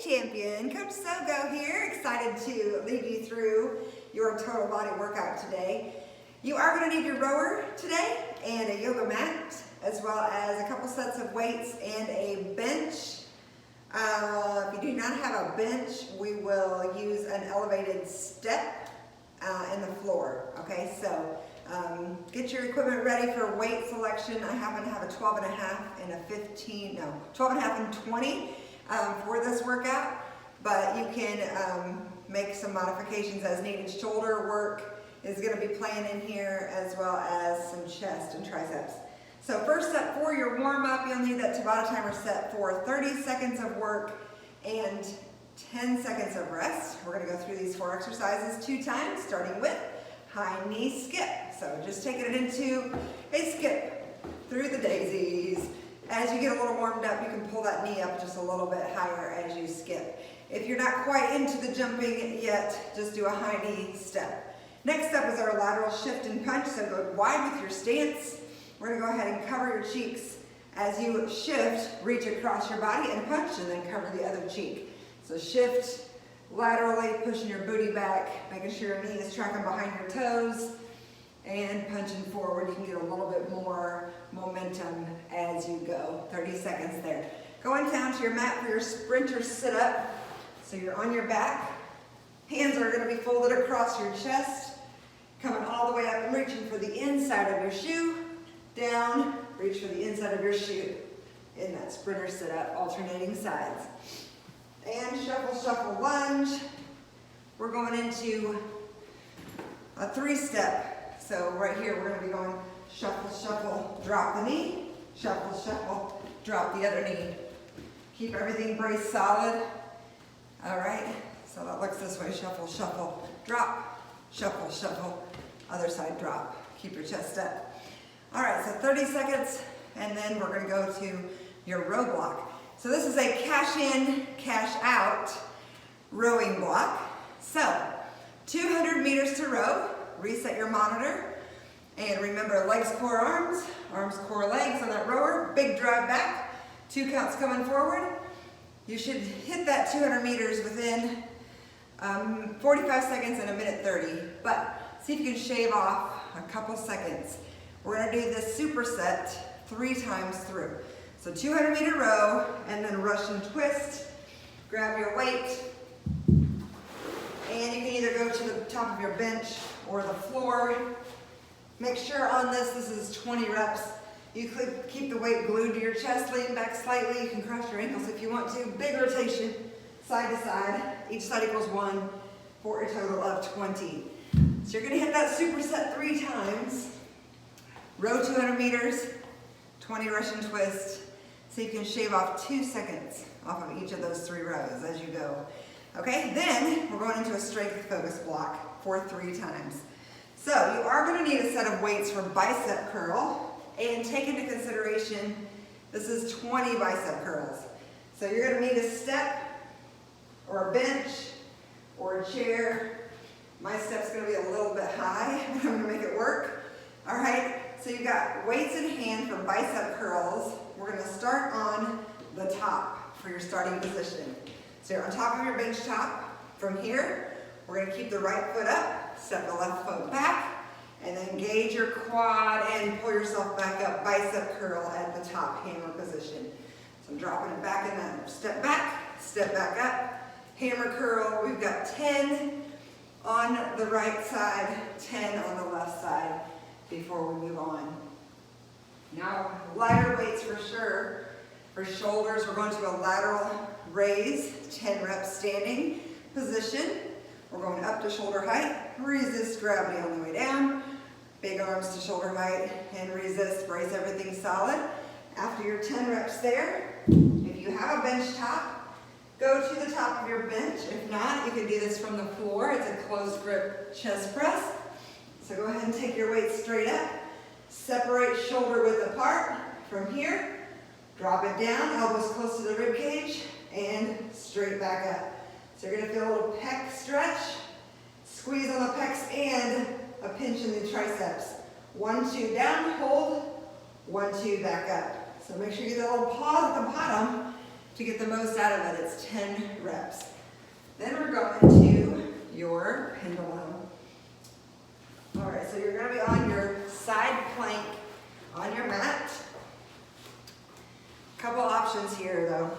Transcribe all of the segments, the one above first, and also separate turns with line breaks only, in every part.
Champion, Coach Sogo here, excited to lead you through your total body workout today. You are going to need your rower today and a yoga mat, as well as a couple sets of weights and a bench. If you do not have a bench, we will use an elevated step in the floor. Okay, so get your equipment ready for weight selection. I happen to have a 12.5 and a 12.5 and 20 for this workout, but you can make some modifications as needed. Shoulder work is going to be playing in here, as well as some chest and triceps. So first up for your warm-up, you'll need that Tabata timer set for 30 seconds of work and 10 seconds of rest. We're going to go through these 4 exercises 2 times, starting with high knee skip. So just taking it into a skip through the daisies. As you get a little warmed up, you can pull that knee up just a little bit higher as you skip. If you're not quite into the jumping yet, just do a high knee step. Next up is our lateral shift and punch. So go wide with your stance. We're going to go ahead and cover your cheeks. As you shift, reach across your body and punch, and then cover the other cheek. So shift laterally, pushing your booty back, making sure your knee is tracking behind your toes, and punching forward. You can get a little bit more momentum as you go. 30 seconds there. Going down to your mat for your sprinter sit-up. So you're on your back. Hands are going to be folded across your chest, coming all the way up and reaching for the inside of your shoe. Down, reach for the inside of your shoe in that sprinter sit-up, alternating sides. And shuffle, shuffle, lunge. We're going into a 3-step. So right here, we're going to be going shuffle, shuffle, drop the knee, shuffle, shuffle, drop the other knee. Keep everything braced solid. All right, so that looks this way, shuffle, shuffle, drop, shuffle, shuffle, other side drop. Keep your chest up. All right, so 30 seconds, and then we're going to go to your row block. So this is a cash in, cash out rowing block. So 200 meters to row. Reset your monitor, and remember legs, core, arms, core, legs on that rower. Big drive back, 2 counts coming forward. You should hit that 200 meters within 45 seconds and 1:30, but see if you can shave off a couple seconds. We're going to do this superset 3 times through. So 200 meter row, and then Russian twist. Grab your weight, and you can either go to the top of your bench or the floor. Make sure on this is 20 reps. You could keep the weight glued to your chest, lean back slightly. You can cross your ankles if you want to. Big rotation, side to side. Each side equals 1 for a total of 20. So you're gonna hit that superset 3 times. Row 200 meters, 20 Russian twist. So you can shave off 2 seconds off of each of those 3 rows as you go. Okay, then we're going into a strength focus block for 3 times. So you are going to need a set of weights for bicep curl, and take into consideration this is 20 bicep curls. So you're going to need a step or a bench or a chair. My step's going to be a little bit high, but I'm going to make it work. All right, so you've got weights in hand for bicep curls. We're going to start on the top for your starting position. So you're on top of your bench top. From here, we're going to keep the right foot up, step the left foot back, and then engage your quad and pull yourself back up, bicep curl at the top, hammer position. So I'm dropping it back in that step back up, hammer curl. We've got 10 on the right side, 10 on the left side before we move on. Now, lighter weights for sure. For shoulders, we're going to a lateral raise, 10 reps standing position. We're going up to shoulder height, resist gravity on the way down. Big arms to shoulder height and resist, brace everything solid. After your 10 reps there, if you have a bench top, go to the top of your bench. If not, you can do this from the floor. It's a closed grip chest press. So go ahead and take your weight straight up. Separate shoulder width apart. From here, drop it down, elbows close to the rib cage, and straight back up. So you're going to feel a little pec stretch, squeeze on the pecs, and a pinch in the triceps. 1, 2, down, hold, 1, 2, back up. So make sure you get that little pause at the bottom to get the most out of it. It's 10 reps. Then we're going to your pendulum. All right, so you're going to be on your side plank on your mat. Couple options here though.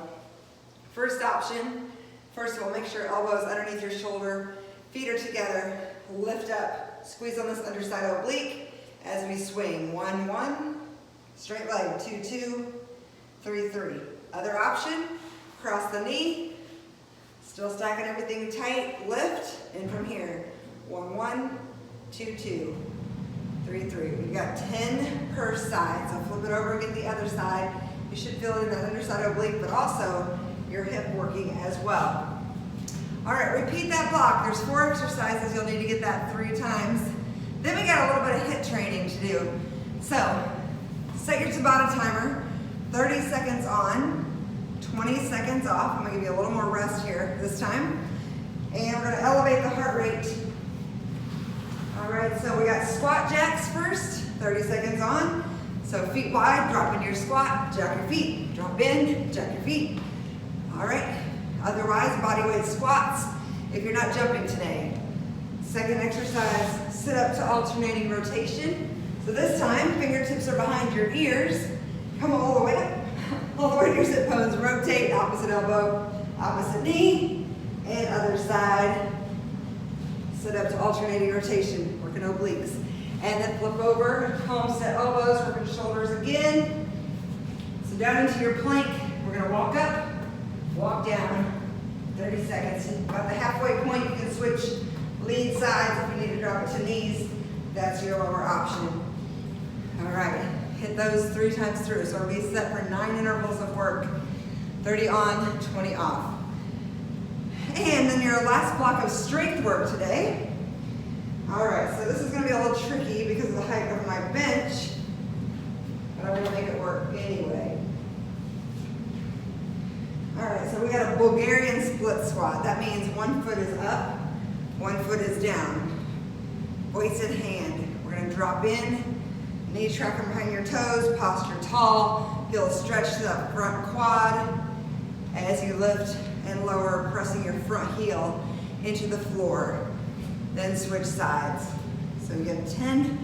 First option, first of all, make sure elbows underneath your shoulder, feet are together, lift up, squeeze on this underside oblique as we swing. 1, 1, straight leg, 2, 2, 3, 3. Other option, cross the knee, still stacking everything tight, lift, and from here, 1, 1, 2, 2, 3, 3. We've got 10 per side, so flip it over and get the other side. You should feel it in that underside oblique, but also your hip working as well. All right, repeat that block. There's 4 exercises. You'll need to get that 3 times. Then we got a little bit of HIIT training to do. So, set your Tabata timer, 30 seconds on, 20 seconds off. I'm gonna give you a little more rest here this time. And we're gonna elevate the heart rate. All right, so we got squat jacks first, 30 seconds on. So feet wide, drop into your squat, jack your feet, drop in, jack your feet. All right, otherwise bodyweight squats if you're not jumping today. Second exercise, sit up to alternating rotation. So this time, fingertips are behind your ears. Come all the way up, all the way to your sit bones. Rotate, opposite elbow, opposite knee, and other side. Sit up to alternating rotation, working obliques. And then flip over, palm set elbows, working shoulders again. So down into your plank, we're gonna walk up, walk down, 30 seconds. About the halfway point, you can switch lead sides if you need to drop it to knees. That's your lower option. All right, hit those 3 times through. So we'll be set for 9 intervals of work, 30 on, 20 off. And then your last block of strength work today. All right, so this is gonna be a little tricky because of the height of my bench, but I'm gonna make it work anyway. All right, so we got a Bulgarian Split Squat. That means 1 foot is up, 1 foot is down. Weights in hand. We're gonna drop in, knee tracking behind your toes, posture tall, heels stretch to that front quad as you lift and lower, pressing your front heel into the floor. Then switch sides. So you get 10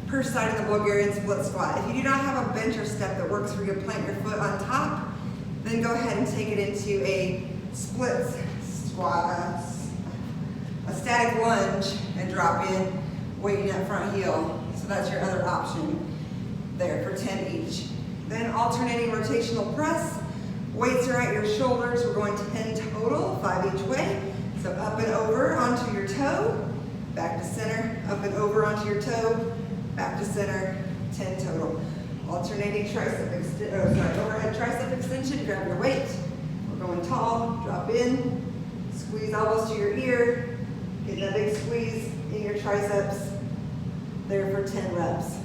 per side of the Bulgarian Split Squat. If you do not have a bench or step that works where you plant your foot on top, then go ahead and take it into a split squat, a static lunge, and drop in, weighting that front heel. So that's your other option there for 10 each. Then alternating rotational press. Weights are at your shoulders. We're going 10 total, 5 each way. So up and over onto your toe, back to center, up and over onto your toe, back to center, 10 total. Alternating overhead tricep extension, grab your weight. We're going tall, drop in, squeeze elbows to your ear, get that big squeeze in your triceps, there for 10 reps.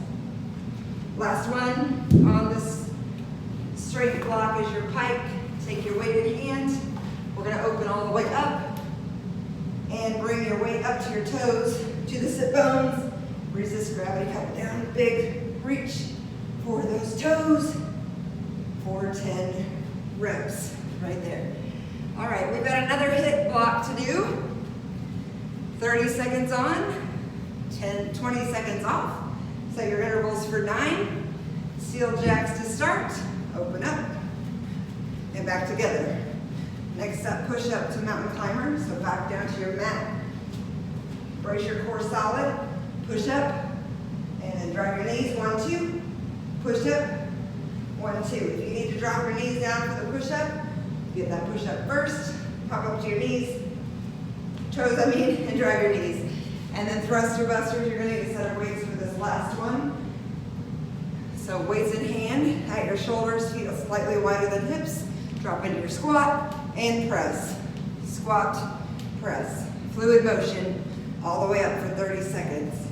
Last one on this straight block is your pike. Take your weight in hand. We're gonna open all the way up and bring your weight up to your toes, to the sit bones. Resist gravity, come down, big reach for those toes for 10 reps right there. All right, we've got another HIIT block to do. 30 seconds on, 20 seconds off. Set your intervals for 9. Seal jacks to start, open up, and back together. Next up, push up to mountain climber, so back down to your mat. Brace your core solid, push up, and then drop your knees, 1, 2. Push up, 1, 2. If you need to drop your knees down for the push up, get that push up first, pop up to your knees, toes and drive your knees. And then thruster busters, you're gonna need a set of weights for this last one. So weights in hand, at your shoulders, feet slightly wider than hips, drop into your squat, and press. Squat, press. Fluid motion, all the way up for 30 seconds.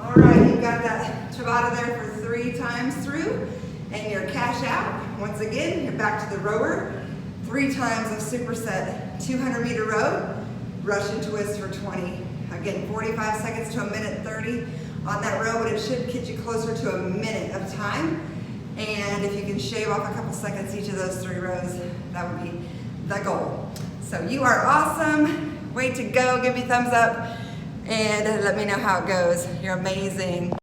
All right, you've got that Tabata there for 3 times through, and your cash out. Once again, you're back to the rower. 3 times of superset, 200-meter row, Russian twist for 20. Again, 45 seconds to 1 minute 30 on that row, but it should get you closer to 1 minute of time. And if you can shave off a couple seconds each of those 3 rows, that would be the goal. So you are awesome. Way to go. Give me a thumbs up and let me know how it goes. You're amazing.